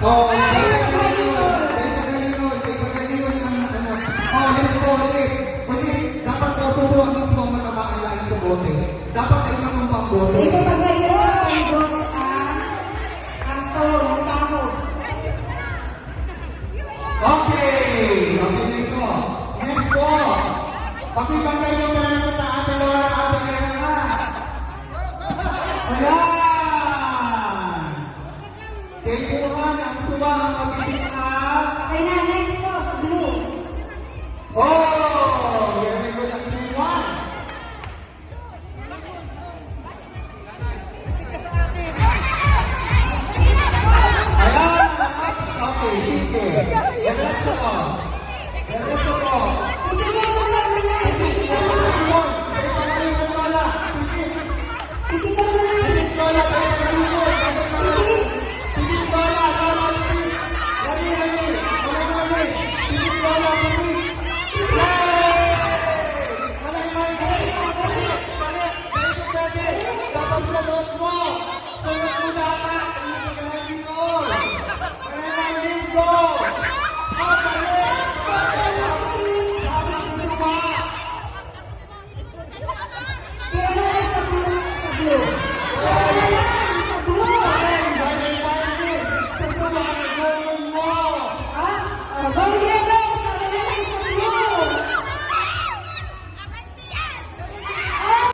Oh, take pagkalingon ng ano. Oh, yun po, ulit. Dapat po susuwag ng mga matamaan lang sa bote. Dapat ay lang ang pambote. Ito pagkalingon sa pagkalingon ang tao, ang tao. Okay, okay dito. Next po. Pakipagay yung pala ng taas ng lower ating kaya nga. Ayan! Kailangan ang suwa ang mabitin na. Okay na, next po, sa blue. Oh! Yan ay good ang 3-1. Ayan! Okay, sige. Diretso ko. Diretso